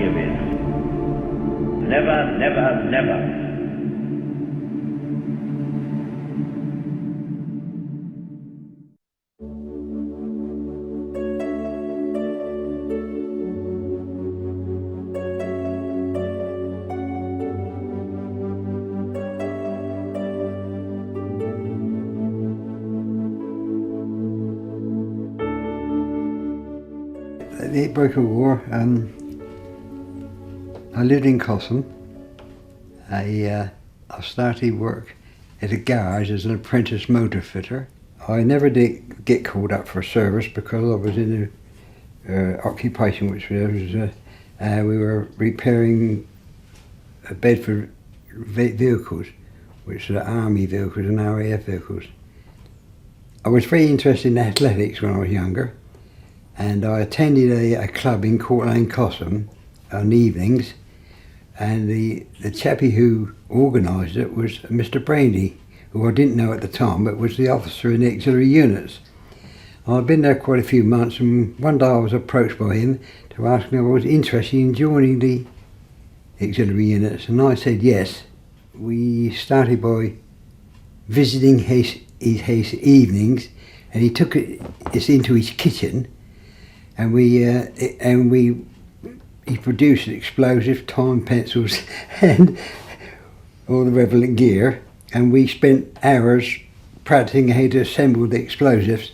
give in. Never, never, never. The outbreak of war, I lived in Cossum. I started work at a garage as an apprentice motor fitter. I never did get called up for service because I was in an occupation which was, we were repairing Bedford vehicles, which are army vehicles and RAF vehicles. I was very interested in athletics when I was younger, and I attended a club in Court Lane, Cossum on evenings, and the chappie who organised it was Mr. Brandy, who I didn't know at the time, but was the officer in the auxiliary units. I'd been there quite a few months, and one day I was approached by him to ask me if I was interested in joining the auxiliary units, and I said yes. We started by visiting his evenings, and he took us into his kitchen, and he produced explosives, time pencils, and all the relevant gear, and we spent hours practicing how to assemble the explosives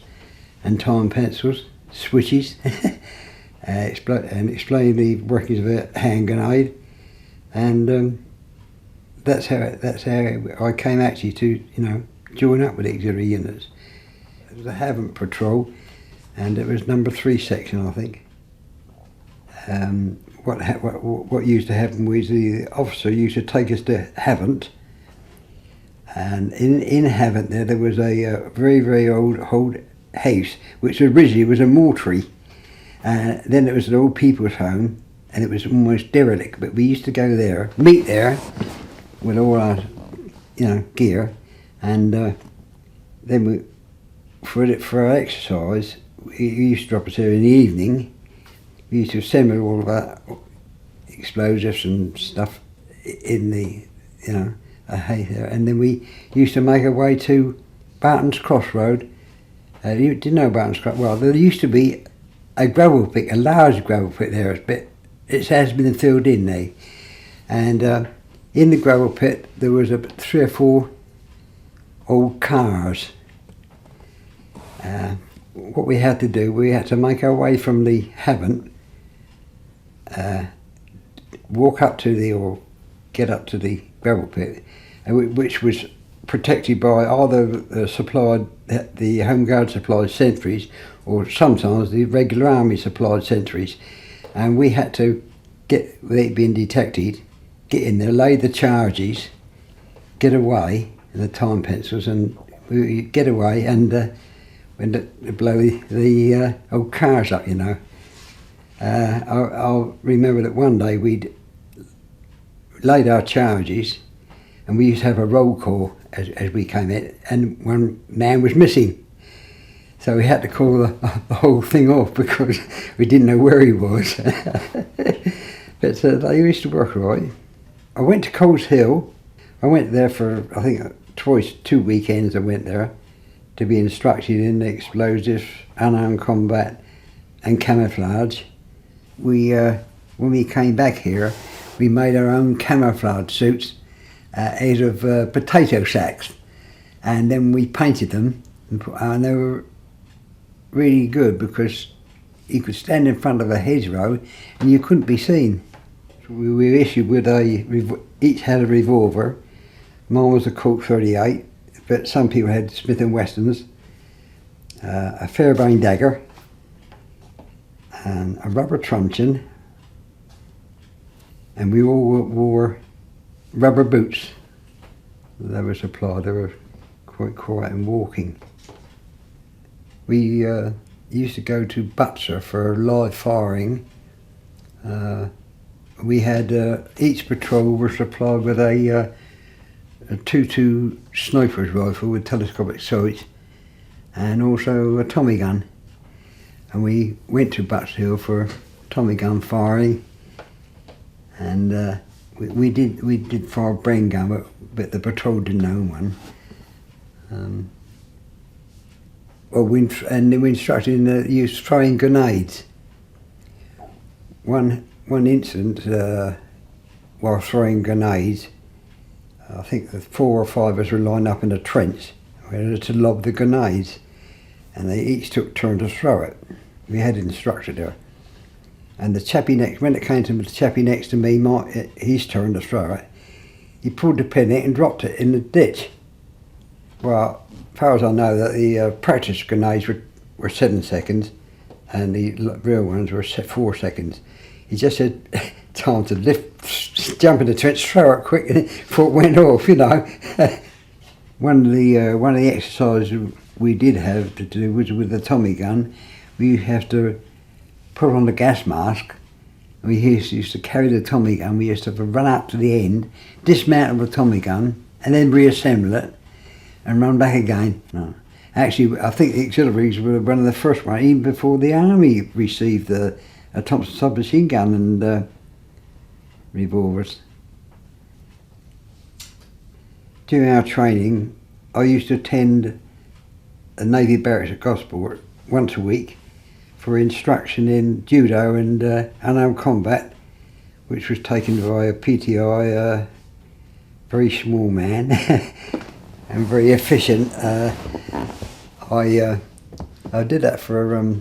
and time pencils, switches, and explain the workings of a hand grenade, and that's how I came actually to join up with the auxiliary units. It was the Havant Patrol, and it was number 3 section, I think. What used to happen was the officer used to take us to Havant, and in Havant there was a very, very old house which originally was a mortuary. Then it was an old people's home, and it was almost derelict, but we used to go there, meet there with all our gear, and then for our exercise we used to drop us there in the evening. We used to assemble all of our explosives and stuff in the a hay there, and then we used to make our way to Barton's Crossroad. You didn't know Barton's Crossroad? Well, there used to be a gravel pit, a large gravel pit there, but it has been filled in now. And in the gravel pit there was 3 or 4 old cars. What we had to do, we had to make our way from the Havant, walk up to or get up to the gravel pit, which was protected by either the Home Guard supplied sentries, or sometimes the regular army supplied sentries, and we had to get, without being detected, get in there, lay the charges, get away, and the time pencils, and we get away, and when they blow the old cars up, I'll remember that one day we'd laid our charges, and we used to have a roll call as we came in, and one man was missing. So we had to call the whole thing off because we didn't know where he was. But they used to work right. I went to Coles Hill. I went there for, I think, twice, 2 weekends I went there to be instructed in the explosives, unarmed combat and camouflage. When we came back here, we made our own camouflage suits out of potato sacks, and then we painted them, and they were really good because you could stand in front of a hedgerow and you couldn't be seen. So we were issued with each had a revolver. Mine was a Colt 38, but some people had Smith & Wessons, a Fairbairn dagger, and a rubber truncheon, and we all wore rubber boots. They were supplied, they were quite quiet and walking. We used to go to Butser for live firing. We had, each patrol was supplied with a 2.2 sniper's rifle with telescopic sights, and also a Tommy gun. And we went to Butts Hill for Tommy gun firing, and we did fire a brain gun, but the patrol didn't own one. Well, we instructed in the use of throwing grenades. One incident while throwing grenades, I think the 4 or 5 of us were lined up in a trench. We had to lob the grenades, and they each took turn to throw it. We had instructed her. And the chappie when it came to the chappie next to me, his turn to throw it, he pulled the pin in and dropped it in the ditch. Well, as far as I know, that the practice grenades were 7 seconds, and the real ones were 4 seconds. He just had time to jump in the trench, throw it quick, before it went off, you know. One of the exercises we did have to do was with the Tommy gun. We have to put on the gas mask. We used to carry the Tommy gun. We used to have to run up to the end, dismantle the Tommy gun, and then reassemble it and run back again. No. Actually, I think the auxiliaries were one of the first ones, even before the army received a Thompson submachine gun and revolvers. During our training, I used to attend a Navy barracks at Gosport once a week for instruction in judo and unarmed combat, which was taken by a PTI, very small man and very efficient. I did that for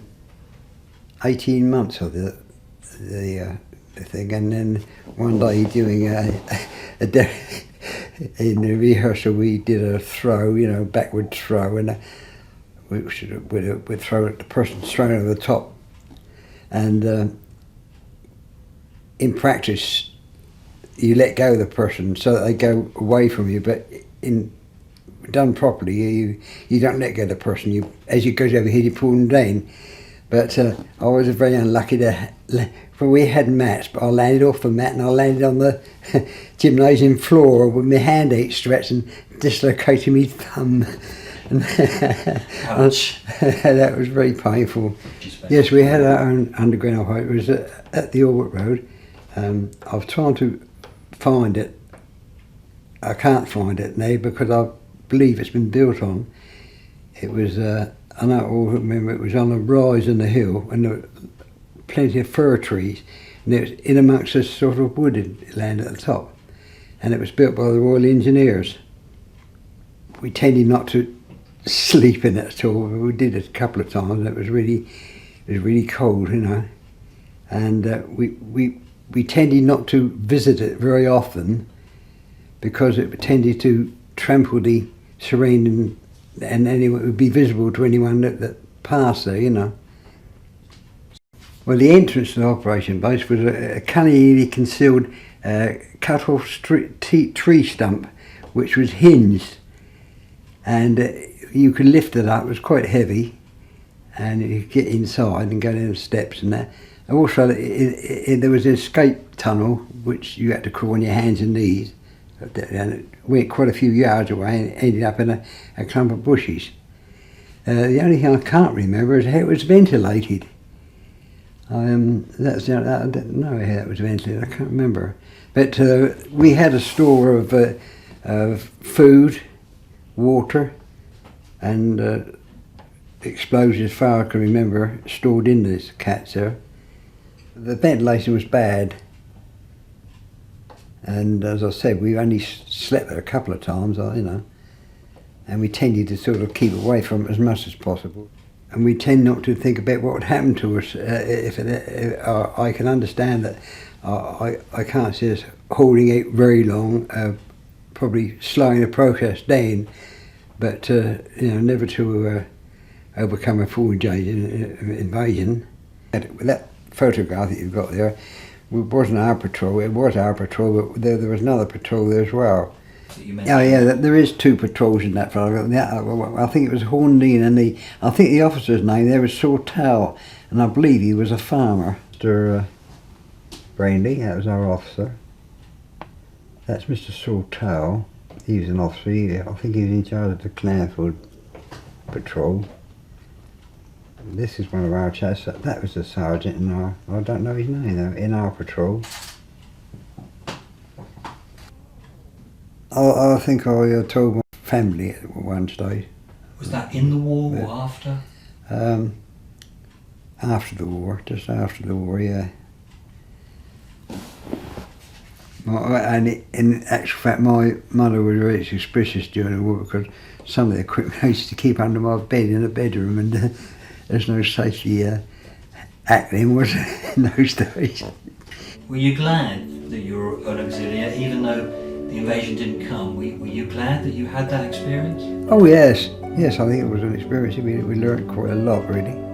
18 months of the thing, and then one day doing in the rehearsal we did a throw, you know, backward throw, and we'd throw at the person straight over the top. And in practice, you let go of the person so that they go away from you, but done properly, you don't let go of the person. As you go over here, you pull them down. But I was very unlucky for we had mats, but I landed off the mat and I landed on the gymnasium floor with my hand outstretched and dislocated my thumb. Ouch. That was very painful. Yes, we had our own underground home. It was at the Orbit Road. I was trying to find it. I can't find it now because I believe it's been built on. It was, I don't remember, it was on a rise in the hill, and there were plenty of fir trees, and it was in amongst this sort of wooded land at the top. And it was built by the Royal Engineers. We tended not to sleep in it at all. We did it a couple of times, and it was really cold, you know. And we tended not to visit it very often because it tended to trample the surrounding, and anyway, it would be visible to anyone that passed there, you know. Well, the entrance to the operation base was a cunningly concealed cut-off tree stump, which was hinged, and you could lift it up. It was quite heavy, and you could get inside and go down the steps and that. And also, there was an escape tunnel which you had to crawl on your hands and knees, and it went quite a few yards away and ended up in a clump of bushes. The only thing I can't remember is how it was ventilated. I don't know how it was ventilated. I can't remember. But we had a store of food, water, and explosives, as far as I can remember, stored in this cats there. The ventilation was bad, and as I said, we only slept there a couple of times, you know, and we tended to sort of keep away from it as much as possible. And we tend not to think about what would happen to us I can understand that I can't see us holding out very long, probably slowing the process down, but you know, never to overcome a full invasion. With that photograph that you've got there, it wasn't our patrol. It was our patrol, but there was another patrol there as well. Oh yeah, there is 2 patrols in that photo. I think it was Horndean, and I think the officer's name there was Sawtell, and I believe he was a farmer. Mr. Brandy, that was our officer. That's Mr. Sawtell. He was an officer. I think he was in charge of the Clanford patrol. This is one of our chaps. That was the sergeant in our, I don't know his name though, in our patrol. I think I told my family at one stage. Was that in the war or after? After the war, just after the war, yeah. And in actual fact, my mother was very suspicious during the war because some of the equipment I used to keep under my bed in the bedroom, and there's no safety acting was in those days. Were you glad that you were an auxiliary, even though the invasion didn't come? Were you glad that you had that experience? Oh yes, I think it was an experience. We learned quite a lot, really.